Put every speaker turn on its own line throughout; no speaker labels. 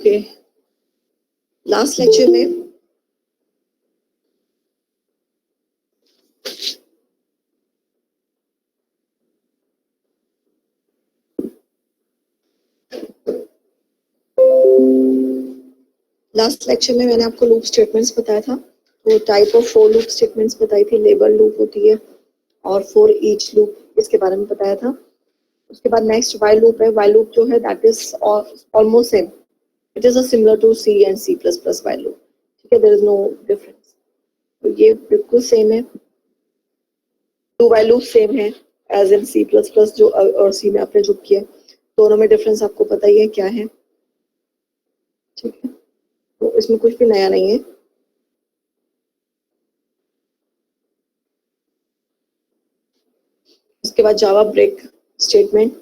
Okay, last lecture में मैंने आपको लूप स्टेटमेंट्स बताया था। तो type of for loop statements बताई थी, लेबल लूप होती है और फॉर ईच लूप, इसके बारे में बताया था। उसके बाद नेक्स्ट व्हाइल लूप है। व्हाइल लूप जो है that is almost same, it is similar to C and C plus plus while loop. ठीक है, देयर इज नो डिफरेंस। तो ये बिल्कुल सेम है। टू व्हाइल लूप सेम है as in C plus plus जो और सी में आपने जो किया, दोनों में डिफरेंस आपको पता ही है क्या है। ठीक है, तो इसमें कुछ भी नया नहीं है। उसके बाद Java break statement.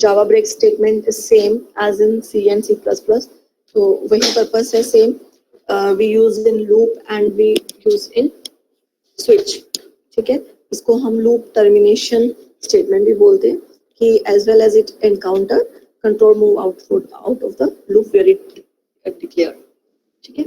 Java break statement is same as in C and C plus plus, तो वही पर्पस है, same. We use in loop and we use in switch. ठीक है, इसको हम लूप टर्मिनेशन स्टेटमेंट भी बोलते हैं कि as well as it encounter control move out of the loop where it declare. ठीक है,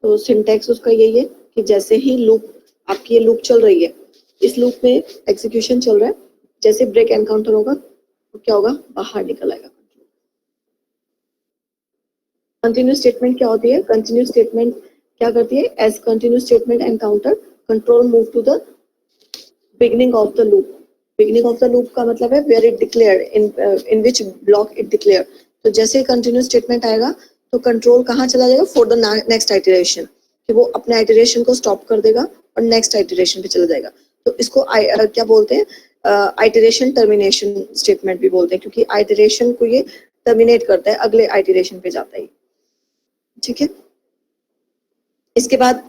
तो सिंटैक्स उसका यही है कि जैसे ही लूप आपकी ये लूप चल रही है, इस लूप में एग्जीक्यूशन चल रहा है, जैसे ब्रेक एनकाउंटर होगा तो क्या होगा, बाहर निकल आएगा। कंटिन्यू स्टेटमेंट क्या होती है? कंटिन्यू स्टेटमेंट क्या करती है? As continue statement encounter control move to the beginning of the loop. Beginning of the loop का मतलब है where it declare, in which block it declare. तो जैसे कंटिन्यू स्टेटमेंट आएगा तो कंट्रोल कहाँ चला जाएगा? फॉर द नेक्स्ट आइटरेशन, कि वो अपने आइटरेशन को स्टॉप कर देगा और नेक्स्ट आइटरेशन पे चला जाएगा। तो इसको क्या बोलते हैं? आइटरेशन टर्मिनेशन स्टेटमेंट भी बोलते हैं, क्योंकि आइटरेशन को ये टर्मिनेट करता है, अगले आइटरेशन पे जाता है। ठीक है, इसके बाद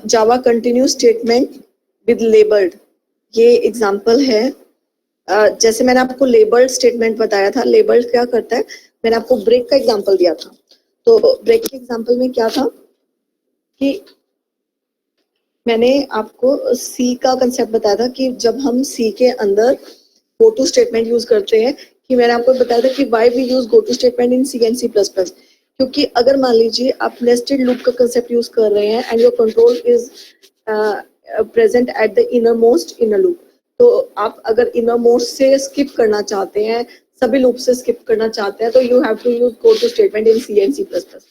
जावा कंटिन्यू स्टेटमेंट विद लेबल्ड, ये एग्जांपल है। जैसे मैंने आपको लेबल्ड स्टेटमेंट बताया था, लेबल्ड क्या करता है, मैंने आपको ब्रेक का एग्जांपल दिया था। तो ब्रेक के एग्जांपल में क्या था कि मैंने आपको सी का कंसेप्ट बताया था कि जब हम सी के अंदर गो टू स्टेटमेंट यूज करते हैं, कि मैंने आपको बताया था कि why we use go to statement in C and C plus plus. क्योंकि अगर मान लीजिए आप नेस्टेड लूप का कंसेप्ट यूज कर रहे हैं and your control is present at the inner most in a loop, तो आप अगर इनर मोस्ट से स्किप करना चाहते हैं, सभी लूप से स्किप करना चाहते हैं, तो you have to use go to statement in C and C plus plus.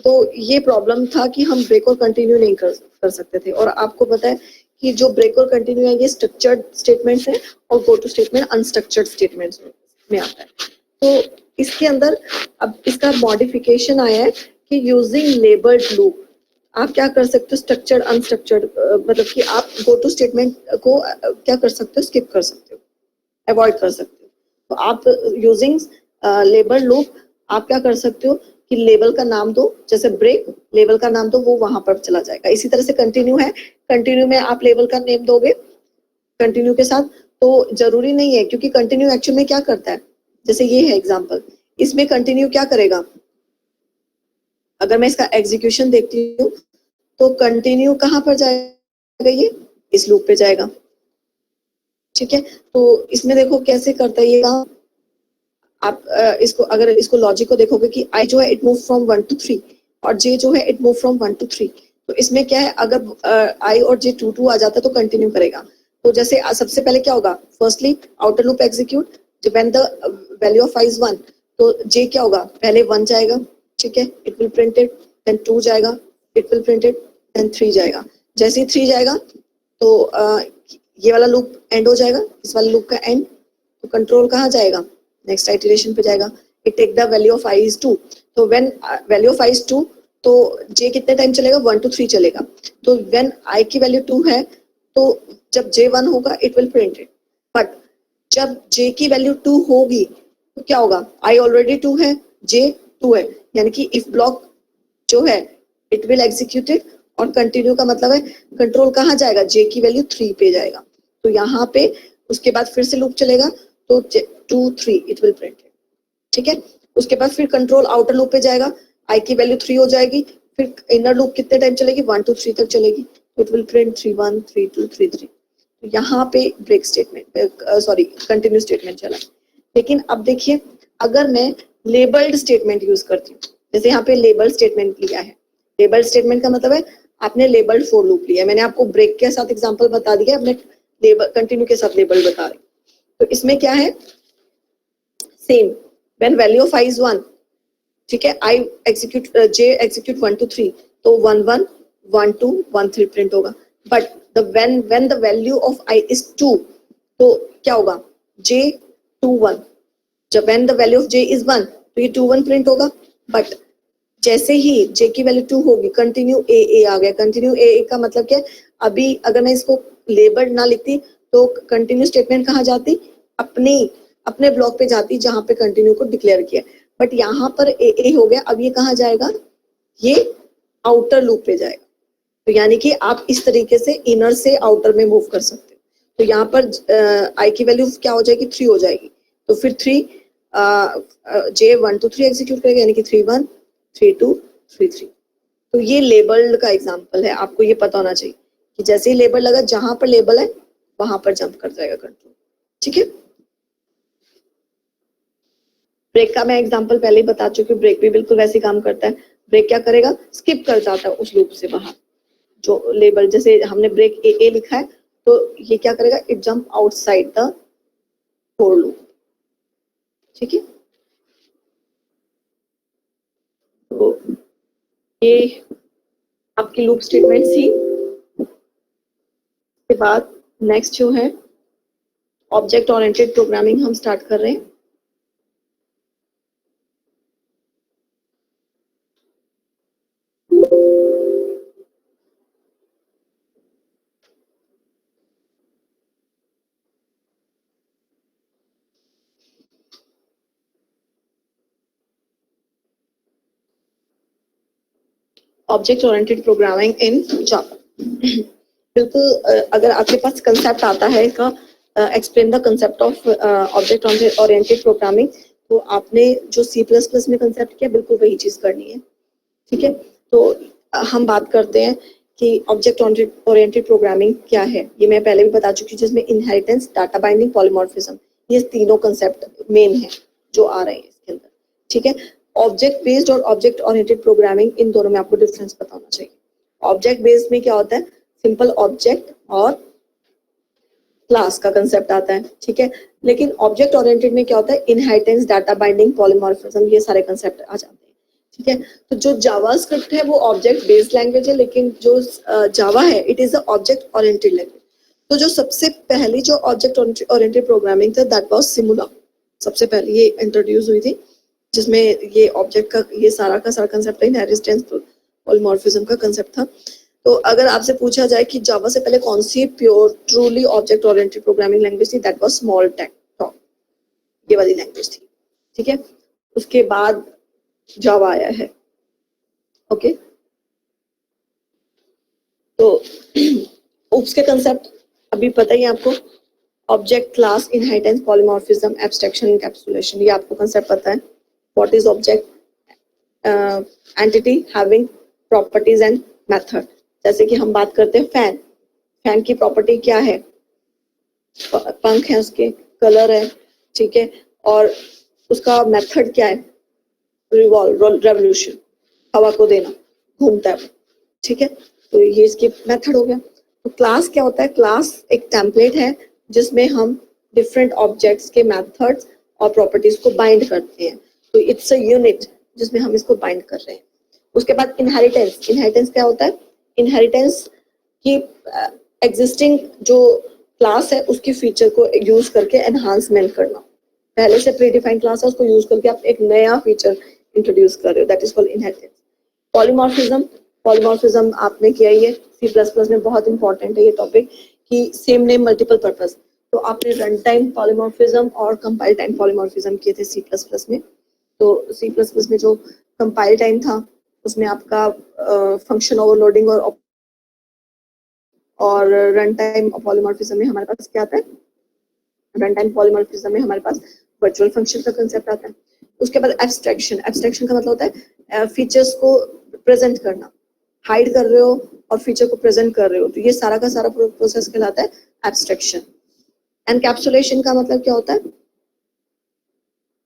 तो ये प्रॉब्लम था कि हम ब्रेक और कंटिन्यू नहीं कर सकते थे। और आपको पता है कि जो ब्रेक और कंटिन्यू है ये स्ट्रक्चर्ड स्टेटमेंट्स है और go to statement unstructured statements में आता है। तो इसके अंदर अब इसका मॉडिफिकेशन आया है कि यूजिंग लेबल्ड लूप आप क्या कर सकते हो? स्ट्रक्चर्ड अनस्ट्रक्चर्ड, मतलब कि आप गो टू स्टेटमेंट को क्या कर सकते हो? स्किप कर सकते हो, अवॉइड कर सकते हो। तो आप यूजिंग लेबल लूप आप क्या कर सकते हो कि लेबल का नाम दो, जैसे ब्रेक, लेबल का नाम दो, वो वहां पर चला जाएगा। इसी तरह से कंटिन्यू है, कंटिन्यू में आप लेबल का नेम दोगे कंटिन्यू के साथ, तो जरूरी नहीं है, क्योंकि कंटिन्यू एक्चुअल में क्या करता है, जैसे ये है एग्जांपल, इसमें कंटिन्यू क्या करेगा? अगर मैं इसका एग्जीक्यूशन देखती हूँ तो कंटिन्यू कहाँ पर जाएगा? ये इस लूप पे जाएगा। ठीक है, तो इसमें देखो कैसे करता है ये काम। आप इसको अगर इसको लॉजिक को देखोगे कि आई जो है इट मूव फ्रॉम 1 to 3 और जे जो है इट मूव फ्रॉम 1 to 3, तो इसमें क्या है, अगर आई और जे 2 आ जाता है तो कंटिन्यू करेगा। तो जैसे सबसे पहले क्या होगा? Firstly outer loop execute, when the value of I is 1, तो जे क्या होगा? पहले 1 जाएगा, ठीक है, it will print it, then 2 जाएगा, it will print it, then 3 जाएगा। जैसे ही 3 जाएगा तो ये वाला लूप एंड हो जाएगा, इस वाले लूप का एंड। तो कंट्रोल कहाँ जाएगा? नेक्स्ट आइटरेशन पे जाएगा। It take the value of I is 2, तो when value of I is 2 तो जे कितने टाइम चलेगा? 1 to 3 चलेगा। तो व्हेन आई की वैल्यू 2 है तो जब जे 1 होगा it will print it, but जब जे की वैल्यू 2 होगी तो क्या होगा? आई ऑलरेडी 2 है, जे 2 है, यानी कि इफ ब्लॉक जो है इट विल एग्जीक्यूटेड। और कंटिन्यू का मतलब है कंट्रोल कहाँ जाएगा? जे की वैल्यू 3 पे जाएगा। तो यहाँ पे उसके बाद फिर से लूप चलेगा, तो 2 3 इट विल प्रिंट। ठीक है, उसके बाद फिर कंट्रोल आउटर लूप पे जाएगा, आई की वैल्यू 3 हो जाएगी, फिर इनर लूप कितने टाइम चलेगी? 1 to 3 तक चलेगी, इट विल प्रिंट 3 1 3 2 3 3। तो यहाँ पे break statement, sorry continue statement चला। लेकिन अब देखिए, अगर मैं लेबल्ड स्टेटमेंट यूज करती हूँ, जैसे यहाँ पे लेबल स्टेटमेंट लिया है, लेबल स्टेटमेंट का मतलब है आपने लेबल फॉर लूप लिया। मैंने आपको ब्रेक के साथ एग्जांपल बता दिया, अपने लेबल कंटिन्यू के साथ लेबल बता रही। तो इसमें क्या है, same when value of i is 1, ठीक है, i execute j execute 1 to 3, तो 1 1 1 2 1 3 प्रिंट होगा। But the when the value of i is 2, तो क्या होगा, j 2 1। जब when the value of j is 1, तो ये 2 1 प्रिंट होगा। बट जैसे ही j की वैल्यू 2 होगी, कंटिन्यू a आ गया। कंटिन्यू a का मतलब क्या है, अभी अगर मैं इसको लेबल ना लिखती तो कंटिन्यू स्टेटमेंट कहाँ जाती, अपने ब्लॉक पे जाती जहां पे कंटिन्यू को डिक्लेयर किया। बट यहाँ पर a हो गया, अब ये कहाँ जाएगा, ये आउटर लूप पे जाएगा। तो यानी कि आप इस तरीके से इनर से आउटर में मूव कर सकते हो। तो यहाँ पर i की वैल्यू क्या हो जाएगी, 3 हो जाएगी। तो फिर 3 j 1 to 3 एग्जीक्यूट करेगा, यानी कि 3 1 3 2 3 3। तो ये लेबल्ड का एग्जांपल है, आपको ये पता होना चाहिए कि जैसे ही लेबल लगा, जहां पर लेबल है वहां पर जंप कर जाएगा कंट्रोल, ठीक है। ब्रेक का मैं एग्जांपल पहले ही बता चुकी हूँ, ब्रेक भी बिल्कुल वैसे काम करता है। ब्रेक क्या करेगा, स्किप कर जाता है उस लूप से बाहर। जो लेबल, जैसे हमने ब्रेक ए लिखा है, तो ये क्या करेगा, it jump outside the for loop, ठीक है। तो ये आपकी लूप स्टेटमेंट थी। के बाद नेक्स्ट जो है ऑब्जेक्ट ओरिएंटेड प्रोग्रामिंग हम स्टार्ट कर रहे हैं। ऑब्जेक्ट ओरिएंटेड प्रोग्रामिंग इन जावा। बिल्कुल, अगर आपके पास कंसेप्ट आता है इसका, explain the concept of object oriented programming, तो आपने जो C++ में कंसेप्ट किया बिल्कुल वही चीज करनी है, ठीक है। तो हम बात करते हैं कि ऑब्जेक्ट ओरिएंटेड प्रोग्रामिंग क्या है। ये मैं पहले भी बता चुकी हूँ, जिसमें इनहेरिटेंस, डाटा बाइंडिंग, पॉलीमॉर्फिज्म, ये तीनों कंसेप्ट मेन है जो आ रहे हैं इसके अंदर, ठीक है। ऑब्जेक्ट बेस्ड और ऑब्जेक्ट ओरिएंटेड प्रोग्रामिंग, इन दोनों में आपको डिफरेंस पता होना चाहिए। ऑब्जेक्ट बेस्ड में क्या होता है, सिंपल ऑब्जेक्ट और क्लास का कंसेप्ट आता है, ठीक है। लेकिन ऑब्जेक्ट ओरिएंटेड में क्या होता है, इनहेरिटेंस, डाटा बाइंडिंग, पॉलीमॉर्फिज्म, ये सारे कंसेप्ट आ जाते हैं, ठीक है। तो जो जावास्क्रिप्ट है वो ऑब्जेक्ट बेस्ड लैंग्वेज है, लेकिन जो जावा है it is a object oriented language. तो जो सबसे पहली जो ऑब्जेक्ट ओरिएंटेड प्रोग्रामिंग था, दैट वाज सिमुला। सबसे पहले ये इंट्रोड्यूस हुई थी, जिसमें ये ऑब्जेक्ट का ये सारा का सारा कंसेप्ट है, इनहेरिटेंस, पॉलीमॉर्फिज्म का कंसेप्ट था। तो अगर आपसे पूछा जाए कि जावा से पहले कौन सी pure truly object oriented programming language थी, दैट वाज स्मॉल टेक, ये वाली लैंग्वेज थी, ठीक है। उसके बाद जावा आया है, ओके। तो उसके कंसेप्ट अभी पता ही है आपको, object, class, inheritance, polymorphism, abstraction, encapsulation, ये आपको कंसेप्ट पता है। What is object, entity having properties and method. जैसे कि हम बात करते हैं फैन, फैन की प्रॉपर्टी क्या है, पंख है उसके, कलर है, ठीक है, और उसका मेथड क्या है, रिवॉल्व, रेवोल्यूशन, हवा को देना, घूमता है, ठीक है। तो ये इसकी मेथड हो गया। तो क्लास क्या होता है, क्लास एक टेम्पलेट है जिसमें हम डिफरेंट ऑब्जेक्ट्स के मेथड्स और प्रॉपर्टीज को बाइंड करते हैं। तो इट्स अ यूनिट जिसमें हम इसको बाइंड कर रहे हैं। उसके बाद इनहेरिटेंस, इनहेरिटेंस क्या होता है, इनहेरिटेंस की एग्जिस्टिंग जो क्लास है उसकी फीचर को यूज करके एनहांसमेंट करना। पहले से प्री डिफाइंड क्लास है, उसको यूज करके आप एक नया फीचर इंट्रोड्यूस कर रहे हो, that is called inheritance. Polymorphism, polymorphism आपने किया ही है, C++ में बहुत इंपॉर्टेंट है ये टॉपिक कि सेम नेम मल्टीपल पर्पस। तो आपने रन टाइम पॉलीमॉर्फिज्म और कंपाइल टाइम पॉलीमॉर्फिज्म किए थे C++ में। तो C++ में जो कंपाइल टाइम था उसमें आपका फंक्शन ओवरलोडिंग और रन टाइम पॉलीमॉर्फिज्म में हमारे पास क्या आता है, रन टाइम पॉलीमॉर्फिज्म में हमारे पास वर्चुअल फंक्शन का कंसेप्ट आता है। उसके बाद एब्स्ट्रैक्शन, एब्स्ट्रैक्शन का मतलब होता है फीचर्स को प्रेजेंट करना, हाइड कर रहे हो और फीचर को प्रेजेंट कर रहे हो, तो ये सारा का सारा प्रोसेस कहलाता है एब्स्ट्रैक्शन। एनकैप्सुलेशन का मतलब क्या होता है,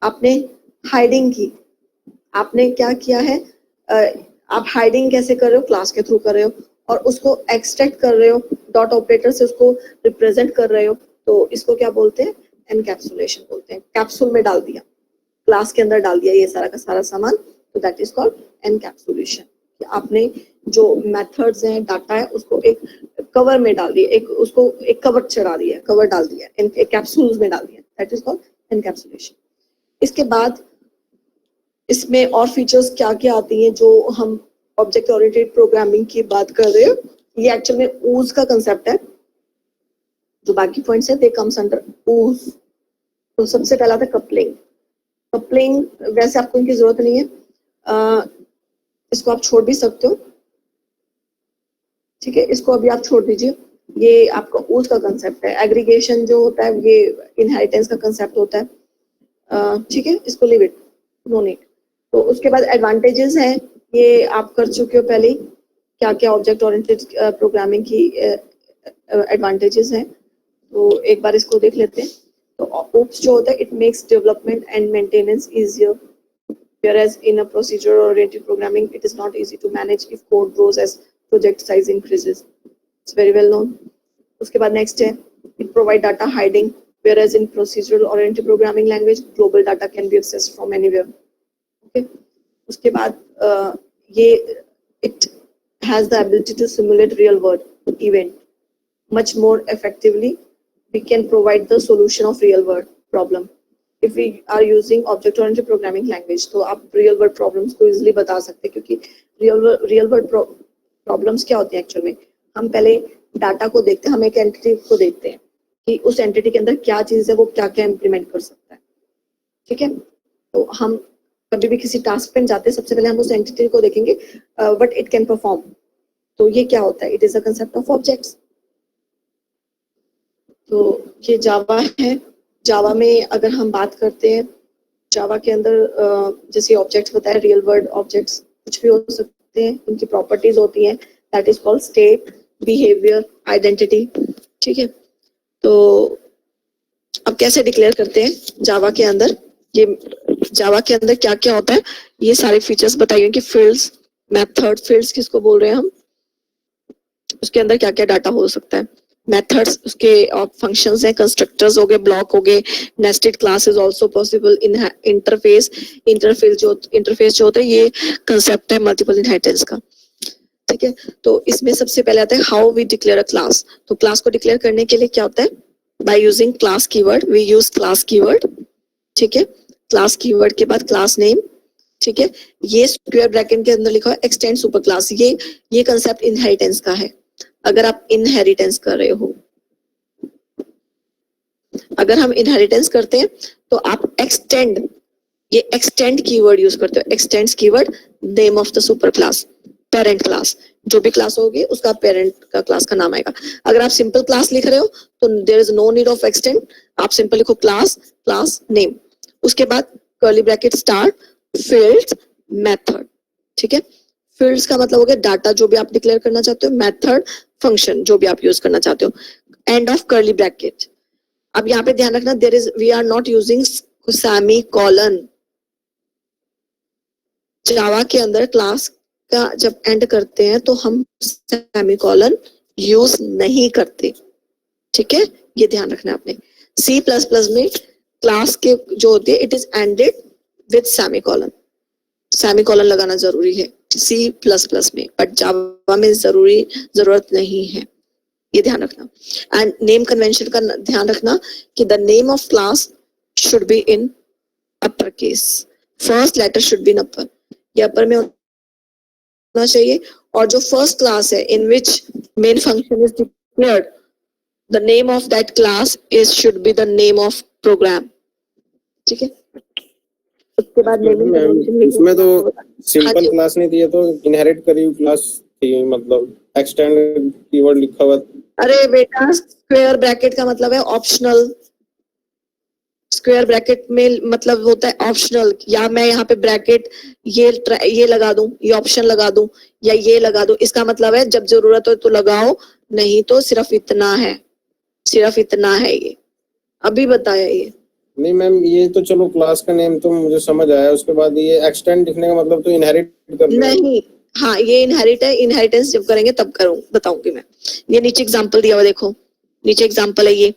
आपने हाइडिंग की, आपने क्या किया है, आप हाइडिंग कैसे कर रहे हो, क्लास के थ्रू कर रहे हो, और उसको एक्सट्रैक्ट कर रहे हो, डॉट ऑपरेटर से उसको रिप्रेजेंट कर रहे हो, तो इसको क्या बोलते हैं, एनकैप्सुलेशन बोलते हैं। कैप्सूल में डाल दिया, क्लास के अंदर डाल दिया ये सारा का सारा सामान, तो दैट इज कॉल्ड एनकैप्सुलेशन। आपने जो मेथड्स हैं, डाटा है, उसको एक कवर में डाल दिया, एक उसको एक कवर चढ़ा दिया, कवर डाल दिया, एक कैप्सूल्स में डाल दिया, दैट इज कॉल्ड एनकैप्सुलेशन। इसके बाद इसमें और फीचर्स क्या क्या आती हैं जो हम ऑब्जेक्ट ओरिएंटेड प्रोग्रामिंग की बात कर रहे हैं, ये एक्चुअल में ऊज का कंसेप्ट है। जो बाकी पॉइंट्स है दे कम्स अंडर ऊज। तो सबसे पहला था कपलिंग। कपलिंग वैसे आपको इनकी जरूरत नहीं है, इसको आप छोड़ भी सकते हो, ठीक है, इसको अभी आप छोड़ दीजिए। ये आपका ऊज का कंसेप्ट है। एग्रीगेशन जो होता है ये इनहेरिटेंस का कंसेप्ट होता है, ठीक है, इसको लीव इट, नो नीड। तो उसके बाद एडवांटेजेस हैं, ये आप कर चुके हो पहले, क्या क्या ऑब्जेक्ट ओरिएंटेड प्रोग्रामिंग की एडवांटेजेस हैं, तो एक बार इसको देख लेते हैं। तो ओप्स जो होता है, it makes development and maintenance easier, whereas in a procedure oriented programming it is not easy to manage if code grows as project size increases. It's very well known. उसके बाद next है, it provide data hiding, whereas in procedural oriented programming language global data can be accessed from anywhere. Okay. उसके बाद ये it has the ability to simulate real world event much more effectively. We can provide the solution of real world problem if we are using object oriented programming language. तो आप real world problems को easily बता सकते हैं, क्योंकि real world problems क्या होती है एक्चुअल में, हम पहले डाटा को देखते हैं, हम एक एंटिटी को देखते हैं कि उस एंटिटी के अंदर क्या चीज है, वो क्या क्या इम्प्लीमेंट कर सकता है, ठीक है। तो हम कभी भी किसी टास्क पे जाते हैं, सबसे पहले हम उस एंटिटी को देखेंगे व्हाट इट कैन परफॉर्म। तो ये क्या होता है, it is a concept of objects. तो ये जावा है। जावा में अगर हम बात करते हैं, जावा के अंदर जैसे ऑब्जेक्ट्स बताए, रियल वर्ल्ड ऑब्जेक्ट्स कुछ भी हो सकते हैं, उनकी प्रॉपर्टीज होती हैं, that is called state, behaviour, identity, ठीक है। तो अब कैसे डिक्लेयर करते हैं जावा के अंदर, ये जावा के अंदर क्या क्या होता है, ये सारे फीचर्स बताइए कि फील्ड्स, मेथड, फील्ड्स किसको बोल रहे हैं हम, उसके अंदर क्या क्या डाटा हो सकता है, मेथड्स उसके फंक्शंस हैं, कंस्ट्रक्टर्स हो गए, ब्लॉक हो गए, nested class is also possible, in interface, interface जो होता है ये कंसेप्ट है मल्टीपल इनहेरिटेंस का, ठीक है। तो इसमें सबसे पहले आता है how we declare a class. तो क्लास को डिक्लेयर करने के लिए क्या होता है, by using class keyword, we use class keyword, ठीक है। क्लास कीवर्ड के बाद क्लास नेम, ठीक है। ये स्क्वायर ब्रैकेट के अंदर लिखा है एक्सटेंड सुपर क्लास, ये कंसेप्ट इनहेरिटेंस का है। अगर आप इनहेरिटेंस कर रहे हो, अगर हम इनहेरिटेंस करते हैं तो आप एक्सटेंड, ये एक्सटेंड कीवर्ड यूज करते हो, x tends keyword, name of the super class, parent class, जो भी क्लास होगी उसका पेरेंट का क्लास का नाम आएगा। अगर आप सिंपल क्लास लिख रहे हो तो there is no need of extend, आप सिंपल लिखो क्लास, क्लास नेम, उसके बाद curly bracket start, fields, method, ठीक है। फील्ड्स का मतलब हो गया डाटा जो भी आप डिक्लेयर करना चाहते हो, मेथड, फंक्शन जो भी आप यूज करना चाहते हो, एंड ऑफ कर्ली ब्रैकेट। अब यहाँ पे ध्यान रखना, there is, we are not using semicolon. Java के अंदर क्लास का जब एंड करते हैं तो हम सेमी कॉलन यूज नहीं करते, ठीक है, ये ध्यान रखना आपने। सी प्लस प्लस में क्लास के जो होती है it is ended with semi colon, semi colon लगाना जरूरी है सी प्लस प्लस में, बट जावा में जरूरत नहीं है, ये ध्यान रखना। एंड नेम कन्वेंशन का ध्यान रखना कि the name of class should be in upper case, first letter should be in upper, ये अपर में होना चाहिए। और जो फर्स्ट क्लास है in which main function is declared, the name of that class is should be the name of program, ठीक है। उसके बाद नेमिंग कन्वेंशन,
इसमें तो सिंपल क्लास नहीं दिया तो इनहेरिट करी हुई क्लास थी, मतलब एक्सटेंड कीवर्ड लिखा हुआ।
अरे बेटा स्क्वायर ब्रैकेट का मतलब है ऑप्शनल, स्क्वायर ब्रैकेट में मतलब होता है ऑप्शनल, या मैं यहाँ पे ब्रैकेट ये लगा दूं, ये ऑप्शन लगा दूं, या ये लगा दूं, इसका मतलब है जब जरूरत हो तो लगाओ, नहीं तो सिर्फ इतना है, सिर्फ इतना है, ये अभी बताया ये,
नहीं मैम, ये तो चलो क्लास का नेम तो मुझे समझ आया, उसके बाद ये एक्सटेंड लिखने का मतलब तो इनहेरिट कर रहे हैं।
नहीं, हाँ ये इनहेरिट है, इनहेरिटेंस जब करेंगे तब करूँ बताऊंगी मैं। ये नीचे एग्जांपल दिया हुआ देखो, नीचे एग्जांपल है ये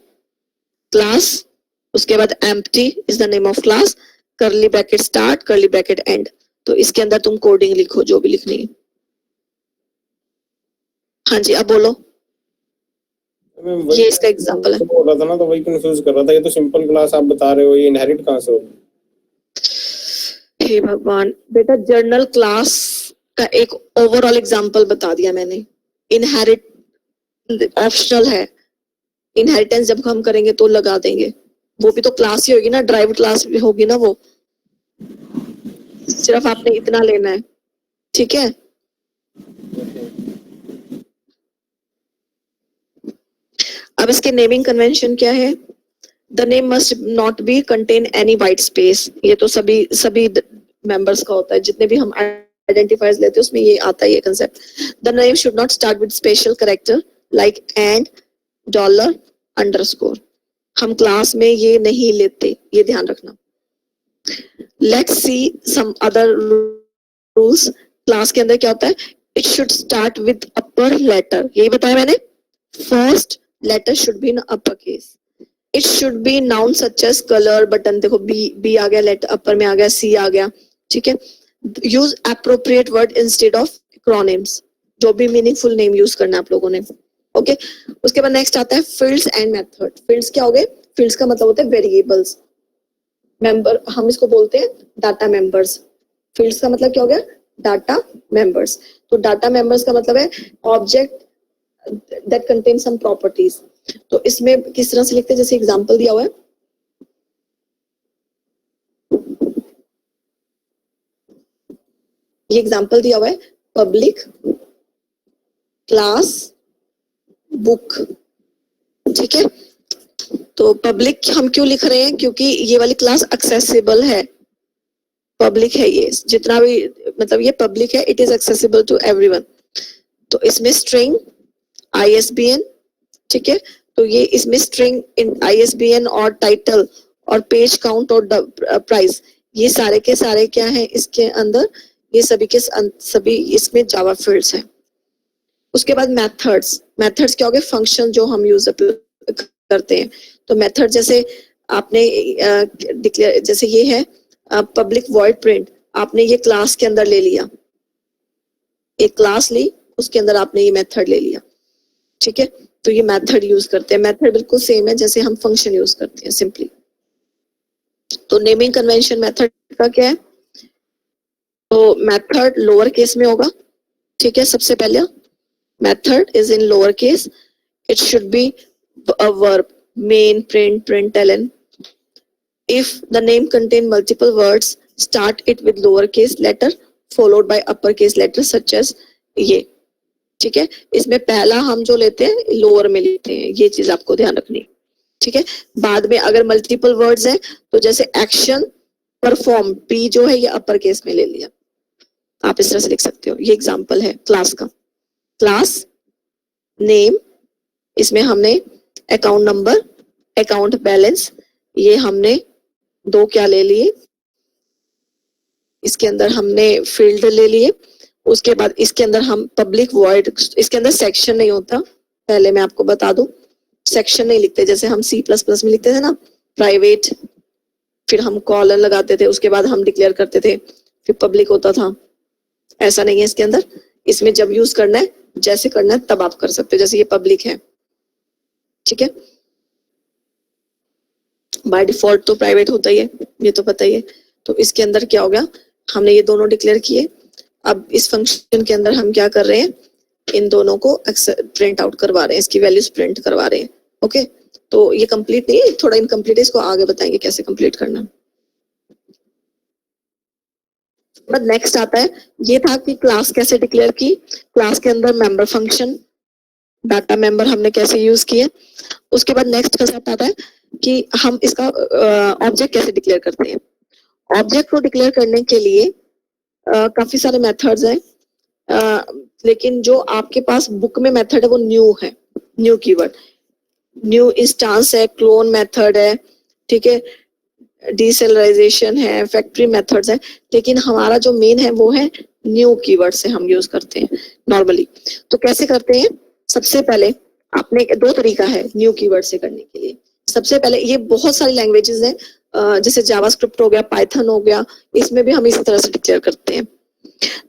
क्लास, उसके बाद empty is the name of class, curly bracket start, curly bracket and. तो इसके अंदर तुम कोडिंग लिखो जो भी लिखनी है। हाँ जी, अब बोलो।
मैम वही
ये इसका एग्जांपल है।
बोल रहा था ना, तो वही कंफ्यूज कर रहा था, ये तो सिंपल क्लास आप बता रहे हो, ये इनहेरिट कहाँ से हो?
हे भगवान बेटा, जर्नल क्लास का एक ओवरऑल एग्जांपल बता दिया मैंने। इनहेरिट ऑप्शनल है, इनहेरिटेंस जब हम करेंगे तो लगा देंगे, वो भी तो क्लास ही होगी ना, ड्राइव क्लास भी होगी ना वो। सिर्फ आपने इतना लेना है, ठीक है। अब इसके नेमिंग कन्वेंशन क्या है? The name must not be contain any white space. ये तो सभी मेंबर्स का होता है, जितने भी हम आइडेंटिफायर्स लेते हैं उसमें ये आता है ये concept. The name should not start with special character like and, dollar, underscore. हम क्लास में ये नहीं लेते, ये ध्यान रखना। Let's see some other rules. Class के अंदर क्या होता है? It should start with upper letter, यही बताया मैंने। First letter should be in upper case. It should be noun such as colour, button, देखो बी आ गया, लेटर अपर में आ गया, सी आ गया, ठीक है। Use appropriate word instead of acronyms, जो भी मीनिंगफुल नेम यूज करना है आप लोगों ने, ओके। उसके बाद नेक्स्ट आता है फील्ड्स एंड मेथड। फील्ड्स क्या हो गए? फील्ड्स का मतलब होता है वेरिएबल्स। मेंबर हम इसको बोलते हैं डाटा मेंबर्स। फील्ड्स का मतलब क्या हो गया? Data members. तो डाटा मेंबर्स का मतलब है object that contain some properties. तो इसमें किस तरह से लिखते हैं, जैसे एग्जांपल दिया हुआ है, ये एग्जांपल दिया हुआ है पब्लिक क्लास बुक, ठीक है। तो पब्लिक हम क्यों लिख रहे हैं? क्योंकि ये वाली क्लास एक्सेसिबल है, पब्लिक है ये, जितना भी मतलब ये पब्लिक है, it is accessible to everyone. तो इसमें स्ट्रिंग, आईएसबीएन, ठीक है। तो ये इसमें स्ट्रिंग, इन आईएसबीएन और टाइटल और पेज काउंट और प्राइस, ये सारे के सारे क्या है इसके अंदर? ये सभी के सभी इसमें जावा फील्ड्स हैं। उसके बाद मेथड्स। मेथड्स क्या हो गए? फंक्शन जो हम यूज करते हैं। तो मेथड जैसे आपने डिक्लेयर, जैसे ये है पब्लिक वॉइड प्रिंट, आपने ये क्लास के अंदर ले लिया, एक क्लास ली, उसके अंदर आपने ये मेथड ले लिया, ठीक है। तो ये मेथड यूज करते हैं। मेथड बिल्कुल सेम है जैसे हम फंक्शन यूज करते हैं सिंपली। तो नेमिंग कन्वेंशन मेथड का क्या है? तो मेथड लोअर केस में होगा, ठीक है। सबसे पहले method is in lower case, it should B a verb, main, print, println. If the name contain multiple words, start it with lowercase letter followed by uppercase letter such as ये, ठीक है। इसमें पहला हम जो लेते हैं लोअर में लेते हैं, ये चीज आपको ध्यान रखनी है, ठीक है। बाद में अगर मल्टीपल वर्ड्स है तो जैसे एक्शन, परफॉर्म, पी जो है ये अपर केस में ले लिया, आप इस तरह से लिख सकते हो। ये एग्जांपल है क्लास का। क्लास नेम, इसमें हमने अकाउंट नंबर, अकाउंट बैलेंस, ये हमने दो क्या ले लिए, इसके अंदर हमने फील्ड ले लिए। उसके बाद इसके अंदर हम पब्लिक वॉइड, इसके अंदर सेक्शन नहीं होता, पहले मैं आपको बता दूं, सेक्शन नहीं लिखते जैसे हम C++ में लिखते थे ना, प्राइवेट, फिर हम कॉलन लगाते थे, उसके बाद हम डिक्लेयर करते थे, फिर पब्लिक होता था। ऐसा नहीं है इसके अंदर। इसमें जब यूज करना है, जैसे करना है तब आप कर सकते हो। जैसे ये पब्लिक है, ठीक है, बाय डिफॉल्ट तो प्राइवेट होता ही है, ये तो पता ही है। तो इसके अंदर क्या हो गया, हमने ये दोनों डिक्लेयर किए। अब इस फंक्शन के अंदर हम क्या कर रहे हैं, इन दोनों को प्रिंट आउट करवा रहे हैं, इसकी वैल्यूज प्रिंट करवा रहे हैं, ओके। तो ये कंप्लीट नहीं है, थोड़ा इनकम्प्लीट है, इसको आगे बताएंगे कैसे कंप्लीट करना। बट नेक्स्ट आता है, ये था कि क्लास कैसे डिक्लेयर की, क्लास के अंदर मेंबर फंक्शन, डाटा मेंबर हमने कैसे यूज किए। उसके बाद नेक्स्ट कंसेप्ट आता है कि हम इसका ऑब्जेक्ट कैसे डिक्लेयर करते हैं। ऑब्जेक्ट को डिक्लेयर करने के लिए काफी सारे मेथड्स हैं, लेकिन जो आपके पास बुक में मेथड है वो न्यू है, न्यू कीवर्ड, न्यू इंस्टांस है, क्लोन मेथड है, ठीक है, डिसेलराइजेशन है, फैक्ट्री मेथड्स है, लेकिन हमारा जो मेन है वो है न्यू कीवर्ड से हम यूज करते हैं नॉर्मली। तो कैसे करते हैं? सबसे पहले आपने दो तरीका है न्यू कीवर्ड से करने के लिए। सबसे पहले ये बहुत सारी लैंग्वेजेस हैं, जैसे जावास्क्रिप्ट हो गया, पाइथन हो गया, इसमें भी हम इसी तरह से डिक्लेयर करते हैं।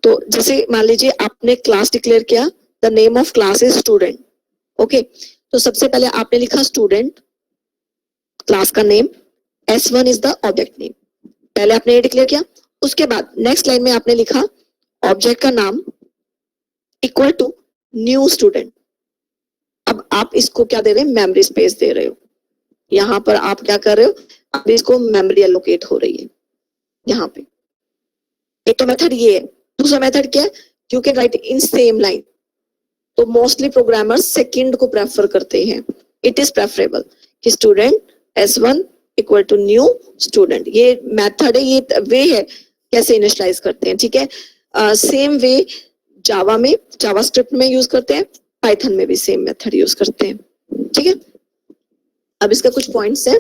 तो जैसे मान लीजिए आपने क्लास डिक्लेयर किया, the name of class is student, okay. तो सबसे पहले आपने लिखा स्टूडेंट, क्लास का name, S1 is the object name, पहले आपने ये डिक्लेयर किया। उसके बाद नेक्स्ट लाइन में आपने लिखा ऑब्जेक्ट का नाम इक्वल टू न्यू स्टूडेंट। अब आप इसको क्या दे रहे हैं? मेमोरी स्पेस दे रहे हो। यहाँ पर आप क्या कर रहे हो? अब इसको मेमोरी एलोकेट हो रही है यहाँ पे। एक तो मेथड ये है। दूसरा मेथड क्या है? You can write in same line. तो मोस्टली प्रोग्रामर्स सेकंड को प्रेफर करते हैं। इट इज प्रेफरेबल कि student S1 equal to new student. ये मेथड है, ये वे है कैसे इनिशियलाइज करते हैं, ठीक है। सेम वे जावा में, जावास्क्रिप्ट में यूज करते हैं, पाइथन में भी सेम मेथड यूज करते हैं, ठीक है। अब इसका कुछ पॉइंट्स है।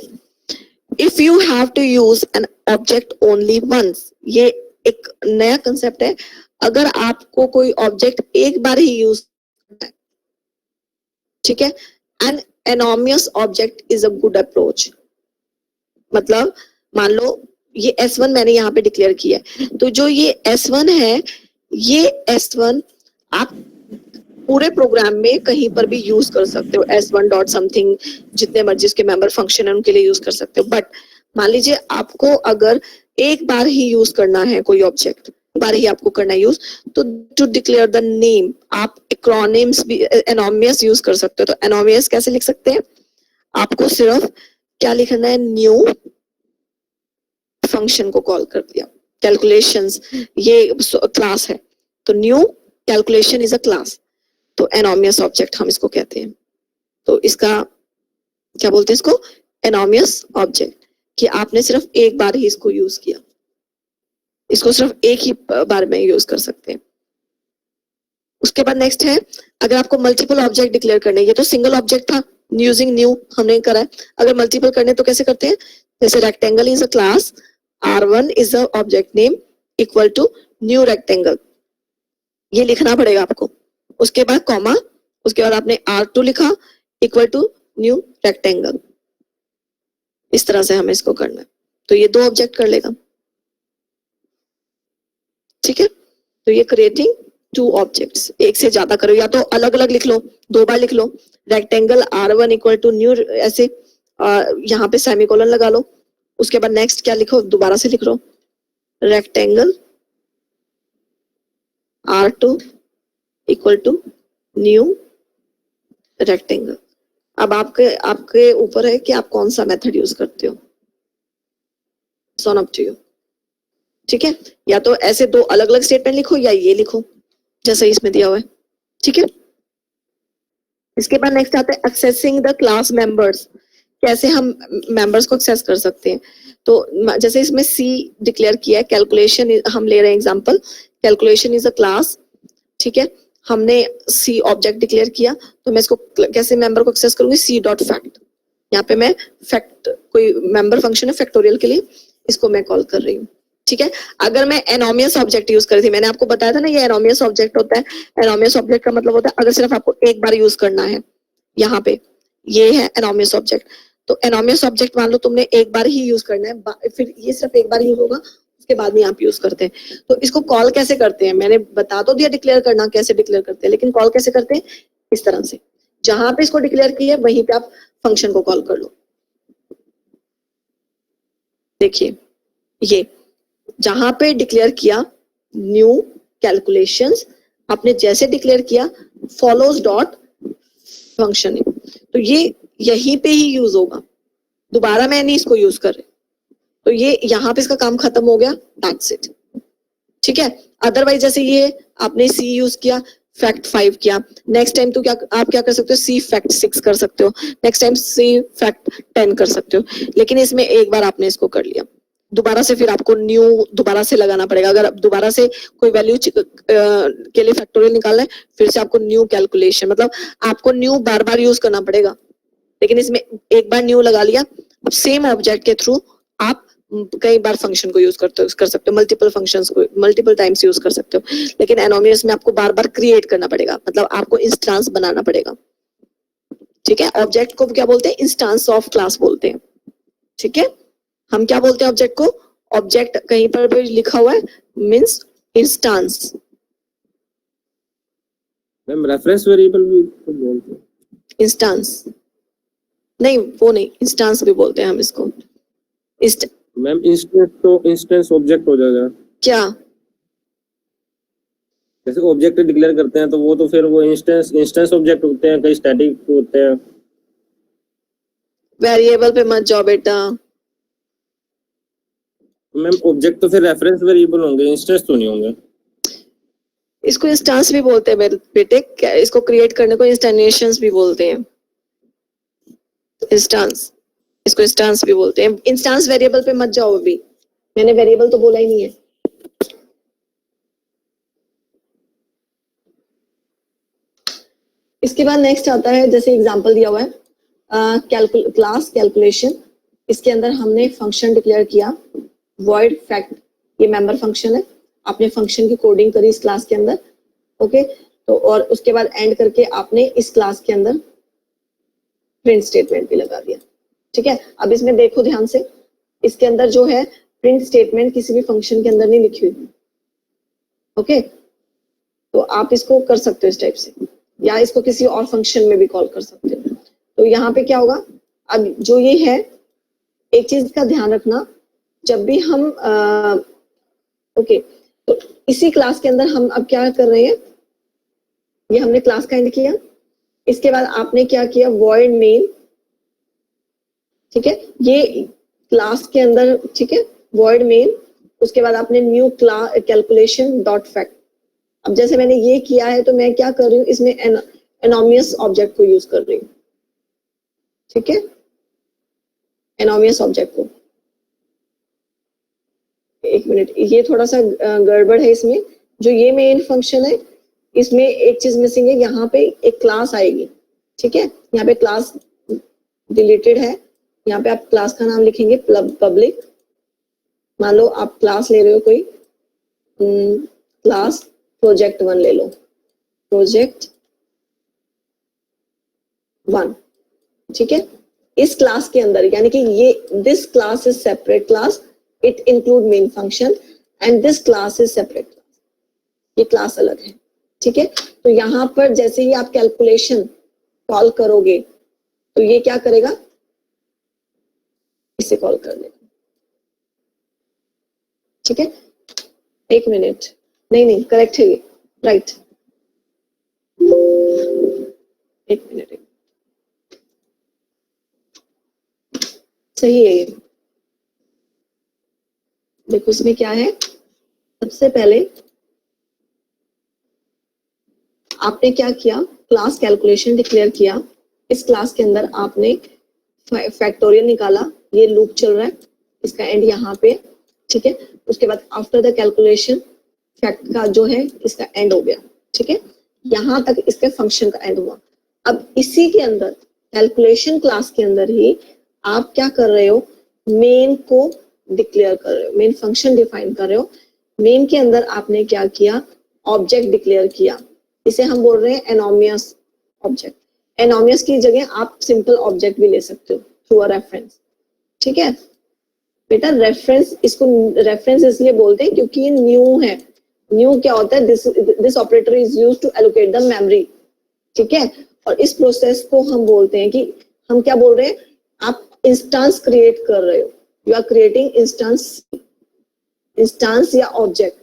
If you have to use an object only once, ये एक नया कंसेप्ट है। अगर आपको कोई ऑब्जेक्ट एक बार ही यूज करना है, ठीक है, an anonymous object is a good approach. मतलब मान लो ये S1 मैंने यहाँ पे डिक्लेयर किया है, तो जो ये S1 है, ये S1 आप पूरे प्रोग्राम में कहीं पर भी यूज कर सकते हो। S1 डॉट समथिंग, जितने मर्जी इसके मेंबर फंक्शन है उनके लिए यूज कर सकते हो। बट मान लीजिए आपको अगर एक बार ही यूज करना है कोई ऑब्जेक्ट, बार ही आपको करना है यूज, तो टू डिक्लेयर द नेम आप एक्रोनिम्स भी एनोमियस यूज कर सकते हो। तो एनोमियस कैसे लिख सकते हैं? आपको सिर्फ क्या लिखना है? न्यू फंक्शन को कॉल कर दिया। कैलकुलेशंस ये क्लास है, तो new calculation is a class, तो एनोमियस ऑब्जेक्ट हम इसको कहते हैं। तो इसका क्या बोलते हैं? इसको एनोमियस ऑब्जेक्ट, कि आपने सिर्फ एक बार ही इसको यूज किया, इसको सिर्फ एक ही बार में यूज कर सकते हैं। उसके बाद नेक्स्ट है, अगर आपको मल्टीपल ऑब्जेक्ट डिक्लेयर करने, ये तो सिंगल ऑब्जेक्ट था, यूजिंग न्यू हमने करा है। अगर मल्टीपल करने तो कैसे करते हैं? जैसे rectangle is a class, R1 is a object name equal to new rectangle, ये लिखना पड़ेगा आपको। उसके बाद कॉमा, उसके बाद आपने R2 लिखा इक्वल टू न्यू रेक्टेंगल। इस तरह से हमें इसको करना है। तो ये दो ऑब्जेक्ट कर लेगा, ठीक है। तो ये क्रिएटिंग टू ऑब्जेक्ट्स, एक से ज्यादा करो, या तो अलग अलग लिख लो, दो बार लिख लो, rectangle R1 equal to new, ऐसे यहाँ पे सेमीकोलन लगा लो। उसके बाद नेक्स्ट क्या लिखो? दोबारा से लिख लो rectangle R2 equal to new rectangle. अब आपके ऊपर है कि आप कौन सा मेथड यूज करते हो, सॉन अप टू यू, ठीक है। या तो ऐसे दो अलग अलग स्टेटमेंट लिखो, या ये लिखो जैसा इसमें दिया हुआ है, ठीक है। इसके बाद नेक्स्ट आता है एक्सेसिंग द क्लास मेंबर्स। कैसे हम मेंबर्स को एक्सेस कर सकते हैं? तो जैसे इसमें C डिक्लेयर किया है, कैलकुलेशन हम ले रहे हैं example, calculation is a class, ठीक है। हमने C ऑब्जेक्ट डिक्लेयर किया, तो मैं इसको कैसे मेंबर को एक्सेस करूंगी? C डॉट फैक्ट, यहाँ पे मैं फैक्ट, कोई मेंबर फंक्शन है फैक्टोरियल के लिए, इसको मैं कॉल कर रही हूँ, ठीक है। अगर मैं एनोमियस ऑब्जेक्ट यूज करी थी, मैंने आपको बताया था ना ये एनोमियस ऑब्जेक्ट होता है। एनोमियस ऑब्जेक्ट का मतलब होता है अगर सिर्फ आपको एक बार यूज करना है, यहाँ पे ये है एनोमियस ऑब्जेक्ट। तो एनोमियस ऑब्जेक्ट मान लो तुमने एक बार ही यूज करना है, फिर ये सिर्फ एक बार यूज होगा, उसके बाद में आप यूज करते हैं। तो इसको कॉल कैसे करते हैं? मैंने बता तो दिया डिक्लेयर करना कैसे डिक्लेयर करते हैं, लेकिन कॉल कैसे करते हैं? इस तरह से, जहां पे इसको डिक्लेयर किया वहीं पे आप फंक्शन को कॉल कर लो। देखिए ये जहां पे डिक्लेयर किया न्यू कैलकुलेशंस, आपने जैसे डिक्लेयर किया फॉलोज डॉट फंक्शन, तो ये यहीं पे ही यूज होगा, दोबारा मैं नहीं इसको यूज कर रही। तो ये यहाँ पे इसका काम खत्म हो गया, दैट्स इट, ठीक है। अदरवाइज जैसे ये आपने C यूज किया, फैक्ट 5 किया, नेक्स्ट टाइम तो क्या आप क्या कर सकते हो? C फैक्ट 6 कर सकते हो, नेक्स्ट टाइम C फैक्ट 10 कर सकते हो। लेकिन इसमें एक बार आपने इसको कर लिया, दोबारा से फिर आपको न्यू दोबारा से लगाना पड़ेगा। अगर दोबारा से कोई वैल्यू के लिए फैक्टोरियल निकालना है, फिर से आपको न्यू कैलकुलेशन, मतलब आपको न्यू बार बार यूज करना पड़ेगा। लेकिन इसमें एक बार न्यू लगा लिया, अब सेम ऑब्जेक्ट के थ्रू आप कई बार फंक्शन को यूज कर सकते हो, मल्टीपल फंक्शंस को मल्टीपल टाइम्स यूज कर सकते हो, लेकिन एनोमियस में आपको बार बार क्रिएट करना पड़ेगा, मतलब आपको इंस्टांस बनाना पड़ेगा। ठीक है, ऑब्जेक्ट को क्या बोलते हैं? इंस्टांस ऑफ क्लास बोलते हैं। ठीक है, हम क्या बोलते हैं ऑब्जेक्ट को? ऑब्जेक्ट कहीं पर भी लिखा हुआ है means instance.
Ma'am reference variable भी तो बोलते हैं।
इंस्टांस नहीं, वो नहीं, इंस्टांस भी बोलते हैं हम इसको।
मैम इंस्टेंस तो इंस्टेंस ऑब्जेक्ट हो जाएगा।
क्या?
जैसे ऑब्जेक्ट डिक्लेयर करते हैं तो वो तो फिर वो इंस्टेंस ऑब्जेक्ट होते हैं, कई स्टैटिक होते हैं।
वेरिएबल पे मत जाओ बेटा।
मैम ऑब्जेक्ट तो फिर रेफरेंस वेरिएबल होंगे, इंस्टेंस तो नहीं होंगे।
इसको इंस्टांस भी बोलते हैं मेरे बेटे, इसको क्रिएट करने को इंस्टेंशियंस भी बोलते हैं। इंस्टांस, इसको इंस्टांस भी बोलते हैं। इंस्टांस वेरिएबल पे मत जाओ, अभी मैंने वेरिएबल तो बोला ही नहीं है। इसके बाद नेक्स्ट आता है, जैसे एग्जांपल दिया हुआ है क्लास कैलकुलेशन। इसके अंदर हमने फंक्शन डिक्लेयर किया void fact, ये मेंबर फंक्शन है। आपने फंक्शन की कोडिंग करी इस क्लास के अंदर, ओके। तो और उसके बाद एंड करके आपने इस क्लास के अंदर प्रिंट स्टेटमेंट भी लगा दिया। ठीक है, अब इसमें देखो ध्यान से, इसके अंदर जो है प्रिंट स्टेटमेंट किसी भी फंक्शन के अंदर नहीं लिखी हुई। ओके, तो आप इसको कर सकते हो इस टाइप से, या इसको किसी और फंक्शन में भी कॉल कर सकते हो। तो यहाँ पे क्या होगा, अब जो ये है, एक चीज का ध्यान रखना, जब भी हम ओके, तो इसी क्लास के अंदर हम अब क्या कर रहे हैं, ये हमने क्लास का एंड किया। इसके बाद आपने क्या किया, void main। ठीक है, ये क्लास के अंदर, ठीक है, void main। उसके बाद आपने new class calculation dot fact. अब जैसे मैंने ये किया है तो मैं क्या कर रही हूँ, इसमें एनोमियस ऑब्जेक्ट को यूज कर रही हूँ। ठीक है, एनोमियस ऑब्जेक्ट को, एक मिनट, ये थोड़ा सा गड़बड़ है इसमें। जो ये मेन फंक्शन है, इसमें एक चीज मिसिंग है, यहाँ पे एक क्लास आएगी। ठीक है, यहाँ पे क्लास डिलीटेड है, यहाँ पे आप क्लास का नाम लिखेंगे पब्लिक। मान लो आप क्लास ले रहे हो कोई, क्लास प्रोजेक्ट 1 ले लो, प्रोजेक्ट 1। ठीक है, इस क्लास के अंदर, यानी कि ये this class is separate class, it include main function, and this class is separate class, ये क्लास अलग है। ठीक है, तो यहाँ पर जैसे ही आप कैलकुलेशन कॉल करोगे तो ये क्या करेगा, इसे कॉल कर देगा। ठीक है, एक मिनट, नहीं करेक्ट है ये, राइट, एक मिनट, सही है ये। देखो इसमें क्या है, सबसे पहले आपने क्या किया, क्लास कैलकुलेशन डिक्लेयर किया। इस क्लास के अंदर आपने फैक्टोरियल निकाला, ये लूप चल रहा है, इसका एंड यहाँ पे। ठीक है, उसके बाद आफ्टर द कैलकुलेशन फैक्ट का जो है इसका एंड हो गया। ठीक है, यहाँ तक इसके फंक्शन का एंड हुआ। अब इसी के अंदर कैलकुलेशन क्लास के अंदर ही आप क्या कर रहे हो, मेन को डिक्लेयर कर रहे हो, मेन फंक्शन डिफाइन कर रहे हो। मेन के अंदर आपने क्या किया, ऑब्जेक्ट डिक्लेयर किया, इसे हम बोल रहे हैं एनोमियस ऑब्जेक्ट। एनोमियस की जगह आप सिंपल ऑब्जेक्ट भी ले सकते हो थ्रू अ रेफरेंस। ठीक है बेटा, रेफरेंस, इसको रेफरेंस इसलिए बोलते हैं क्योंकि ये न्यू है। न्यू क्या होता है, this operator is used to allocate the memory. ठीक है, और इस प्रोसेस को हम बोलते हैं कि हम क्या बोल रहे हैं, आप इंस्टांस क्रिएट कर रहे हो, यू आर क्रिएटिंग इंस्टांस या ऑब्जेक्ट।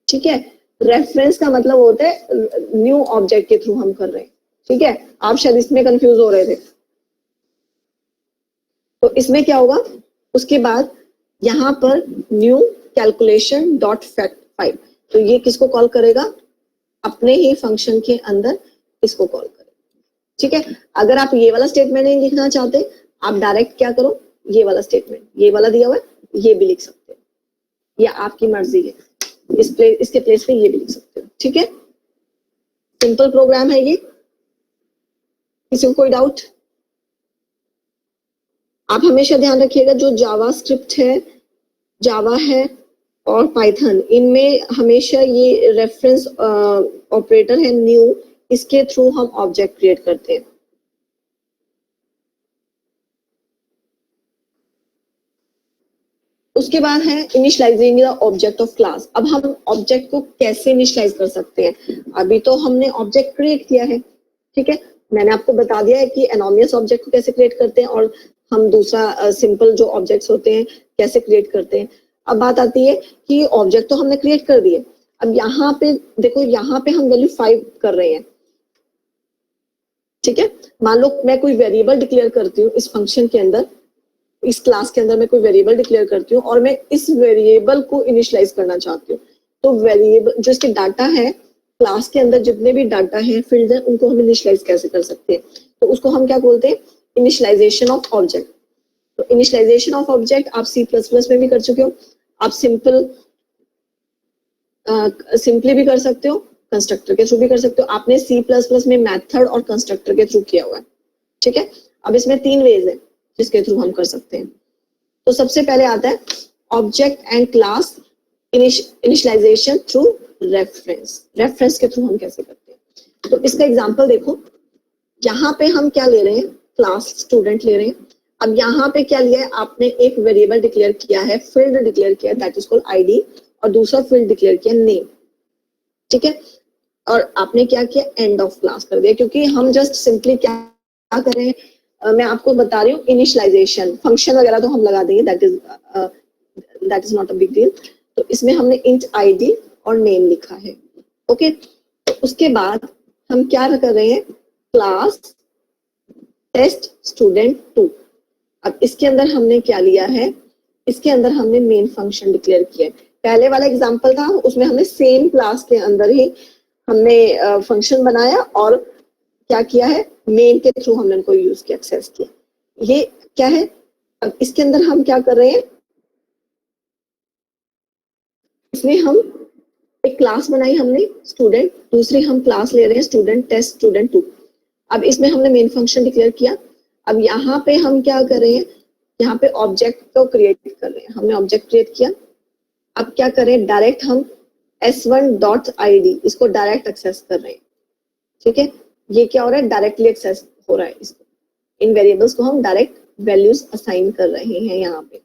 ठीक है, रेफरेंस का मतलब होता है न्यू ऑब्जेक्ट के थ्रू हम कर रहे हैं। ठीक है, आप शायद इसमें कंफ्यूज हो रहे थे। तो इसमें क्या होगा, उसके बाद यहाँ पर न्यू कैलकुलेशन डॉट फैक्ट 5, तो ये किसको कॉल करेगा, अपने ही फंक्शन के अंदर इसको कॉल करेगा। ठीक है, अगर आप ये वाला स्टेटमेंट नहीं लिखना चाहते, आप डायरेक्ट क्या करो, ये वाला स्टेटमेंट, ये वाला दिया हुआ है, ये भी लिख सकते हो, या आपकी मर्जी है, इसके प्लेस पे ये भी लिख सकते हो। ठीक है, सिंपल प्रोग्राम है ये, किसी को कोई डाउट? आप हमेशा ध्यान रखिएगा, जो जावास्क्रिप्ट है जावा है और पाइथन, इनमें हमेशा ये रेफरेंस ऑपरेटर है न्यू, इसके थ्रू हम ऑब्जेक्ट क्रिएट करते हैं। उसके बाद है initialising the object of class. अब हम ऑब्जेक्ट को कैसे इनिशियलाइज कर सकते हैं? अभी तो हमने ऑब्जेक्ट क्रिएट किया है, ठीक है, मैंने आपको बता दिया है कि एनोनिमस ऑब्जेक्ट को कैसे क्रिएट करते हैं और हम दूसरा सिंपल जो ऑब्जेक्ट्स होते हैं कैसे क्रिएट करते हैं। अब बात आती है कि ऑब्जेक्ट तो हमने क्रिएट कर दिए, अब यहाँ पे देखो, यहाँ पे हम वैल्यू 5 कर रहे हैं, ठीक है। मान लो मैं कोई वेरिएबल डिक्लेयर करती हूँ इस फंक्शन के अंदर, इस क्लास के अंदर मैं कोई वेरिएबल डिक्लेयर करती हूँ और मैं इस वेरिएबल को इनिशियलाइज करना चाहती हूँ। तो वेरिएबल जो इसके डाटा है, क्लास के अंदर जितने भी डाटा है, फील्ड है, उनको हम इनिशियलाइज कैसे कर सकते हैं? तो उसको हम क्या बोलते हैं? Initialization of object. तो इनिशियलाइजेशन ऑफ ऑब्जेक्ट आप C++ में भी कर चुके हो, आप सिंपली भी कर सकते हो, कंस्ट्रक्टर के थ्रू भी कर सकते हो। आपने C++ में मेथड और कंस्ट्रक्टर के थ्रू किया हुआ है, ठीक है। अब इसमें 3 वेज है जिसके थ्रू हम कर सकते हैं। तो सबसे पहले आता है object and class initialization through reference. Reference के थ्रू हम कैसे करते हैं? तो इसका एग्जांपल देखो, यहाँ पे हम क्या ले रहे हैं? क्लास स्टूडेंट ले रहे हैं। अब यहाँ पे क्या लिया है आपने? एक वेरिएबल डिक्लेयर किया है, फील्ड डिक्लेयर किया है, दैट इज कॉल्ड आईडी, और दूसरा फील्ड डिक्लेयर किया नेम, ठीक है। और आपने क्या किया? एंड ऑफ क्लास कर दिया, क्योंकि हम जस्ट सिंपली क्या कर रहे हैं, मैं आपको बता रही हूँ इनिशियलाइजेशन। फंक्शन वगैरह तो हम लगा देंगे, that is not a big deal. तो इसमें हमने इंट आईडी और नेम लिखा है, ओके। तो उसके बाद हम क्या कर रहे हैं? Class test student 2। अब इसके अंदर हमने क्या लिया है? इसके अंदर हमने मेन फंक्शन डिक्लेयर किया है। पहले वाला एग्जांपल था, उसमें हमने सेम क्लास के अंदर ही हमने फंक्शन बनाया और क्या किया है? मेन के थ्रू हमने उनको यूज किया, एक्सेस किया। ये क्या है? अब इसके अंदर हम क्या कर रहे हैं? इसमें हम एक क्लास बनाई हमने स्टूडेंट, दूसरी हम क्लास ले रहे हैं स्टूडेंट टेस्ट स्टूडेंट 2। अब इसमें हमने मेन फंक्शन डिक्लेयर किया। अब यहाँ पे हम क्या कर रहे हैं? यहाँ पे ऑब्जेक्ट को क्रिएट कर रहे हैं, हमने ऑब्जेक्ट क्रिएट किया। अब क्या करें? डायरेक्ट हम s1.id इसको डायरेक्ट एक्सेस कर रहे हैं, ठीक है। ये क्या हो रहा है? डायरेक्टली एक्सेस हो रहा है इसको। इन वेरिएबल्स को हम डायरेक्ट वैल्यूज असाइन कर रहे हैं यहाँ पे,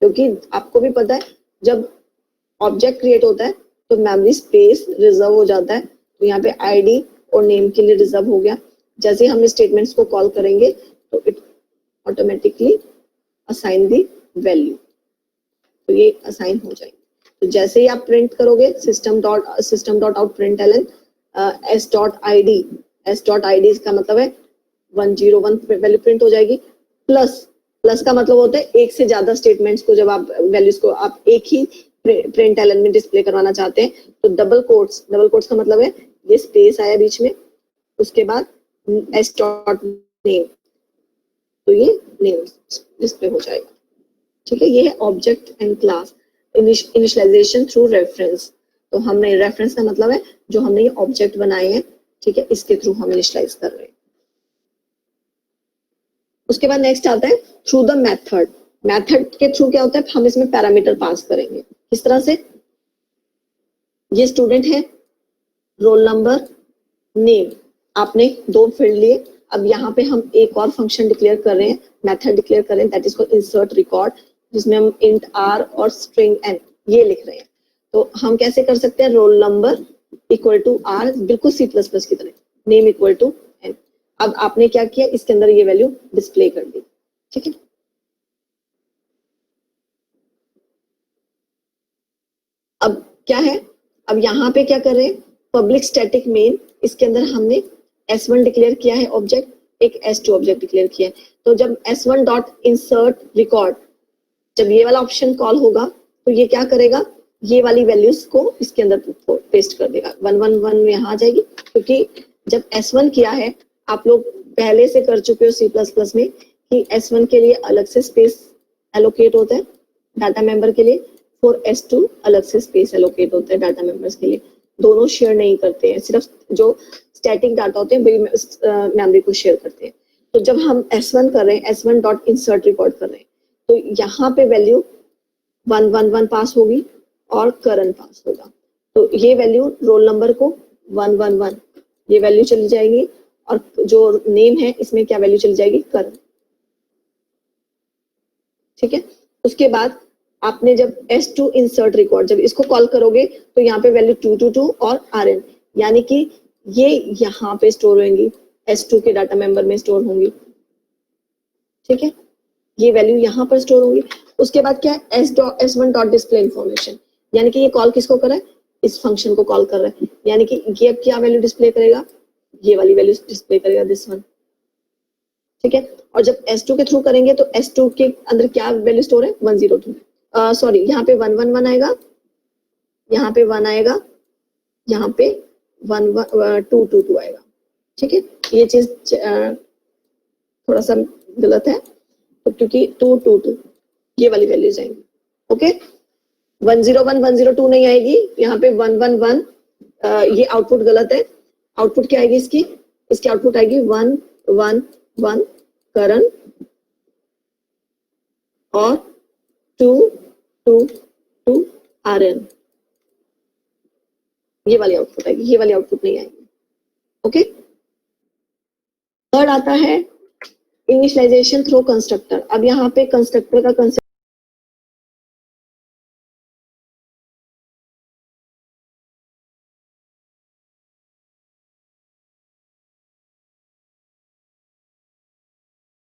क्योंकि आपको भी पता है जब ऑब्जेक्ट क्रिएट होता है तो मेमोरी स्पेस रिजर्व हो जाता है। तो यहाँ पे आईडी और नेम के लिए रिजर्व हो गया। जैसे हम स्टेटमेंट्स को कॉल करेंगे तो it automatically assign the value, तो ये असाइन हो जाएंगे। तो जैसे ही आप प्रिंट करोगे system dot out println s.id इसका मतलब है 101 वैल्यू प्रिंट हो जाएगी। प्लस का मतलब होता है एक से ज्यादा स्टेटमेंट्स को जब आप वैल्यूज को आप एक ही println में डिस्प्ले करवाना चाहते हैं तो डबल कोट्स का मतलब है ये स्पेस आया बीच में, उसके बाद s.name, तो ये नेम डिस्प्ले हो जाएगा, ठीक है। ये है object and class initialization through reference. तो हमने रेफरेंस का मतलब है जो हमने ये ऑब्जेक्ट बनाए हैं, ठीक है, इसके थ्रू हम इनिशियलाइज कर रहे हैं। उसके बाद नेक्स्ट आता है थ्रू द मेथड। मेथड के थ्रू क्या होता है? हम इसमें पैरामीटर पास करेंगे। किस तरह से? ये स्टूडेंट है, रोल नंबर, नेम, आपने 2 फील्ड लिए। अब यहाँ पे हम एक और फंक्शन डिक्लेयर कर रहे हैं, मेथड डिक्लेयर कर रहे हैं, that is called insert record, जिसमें हम इंट r और स्ट्रिंग n ये लिख रहे हैं। तो हम कैसे कर सकते हैं? Roll number equal to r, बिल्कुल C++ की तरह, नेम इक्वल टू n। अब आपने क्या किया? इसके अंदर ये वैल्यू डिस्प्ले कर दी, ठीक है। अब क्या है? अब यहाँ पे क्या कर रहे हैं? पब्लिक स्टैटिक मेन, इसके अंदर हमने s1 डिक्लेयर किया है ऑब्जेक्ट, एक s2 ऑब्जेक्ट डिक्लेयर किया है। तो जब s1 डॉट इंसर्ट रिकॉर्ड, जब ये वाला ऑप्शन कॉल होगा तो ये क्या करेगा? ये वाली वैल्यूज को इसके अंदर पेस्ट कर देगा। 111 में यहाँ आ जाएगी, क्योंकि जब S1 किया है, आप लोग पहले से कर चुके हो C++ में कि S1 के लिए अलग से स्पेस एलोकेट होता है डाटा मेंबर के लिए, फॉर S2 अलग से स्पेस एलोकेट होता है डाटा मेंबर्स के लिए। दोनों शेयर नहीं करते हैं, सिर्फ जो स्टैटिक डाटा होते हैं वही मेमोरी को शेयर करते हैं। तो जब हम S1 कर रहे हैं, S1 डॉट इंसर्ट रिकॉर्ड कर रहे हैं, तो यहाँ पे वैल्यू 111 पास होगी और करण पास होगा। तो ये वैल्यू रोल नंबर को 111 ये वैल्यू चली जाएगी और जो नेम है इसमें क्या वैल्यू चली जाएगी, करण। ठीक है, उसके बाद आपने जब S2 इंसर्ट रिकॉर्ड जब इसको कॉल करोगे तो यहाँ पे वैल्यू 222 और RN यानी कि ये यहाँ पे स्टोर होंगी, S2 के डाटा मेंबर में स्टोर होंगी। ठीक है, ये वैल्यू यहाँ पर स्टोर होंगी। उसके बाद क्या है, S1 डॉट डिस्प्ले इन्फॉर्मेशन यानी कि ये कॉल किसको कर रहा है, इस फंक्शन को कॉल कर रहा है, यानी कि ये अब क्या वैल्यू डिस्प्ले करेगा, ये वाली वैल्यू डिस्प्ले करेगा, दिस वन। ठीक है, और जब S2 के थ्रू करेंगे तो S2 के अंदर क्या वैल्यू स्टोर है, 102 सॉरी यहाँ पे 111 आएगा, यहाँ पे 1 आएगा, यहाँ पे 222 आएगा। ठीक है, ये चीज थोड़ा सा गलत है तो क्योंकि 222 ये वाली वैल्यूज आएंगी। ओके, 101 102 नहीं आएगी, यहाँ पे 111 ये आउटपुट गलत है। आउटपुट क्या आएगी इसकी, इसकी आउटपुट आएगी 111 करण और 222 RN, ये वाली आउटपुट आएगी, ये वाली आउटपुट नहीं आएगी। ओके, थर्ड आता है इनिशियलाइजेशन थ्रू कंस्ट्रक्टर। अब यहाँ पे कंस्ट्रक्टर का कंसेप्ट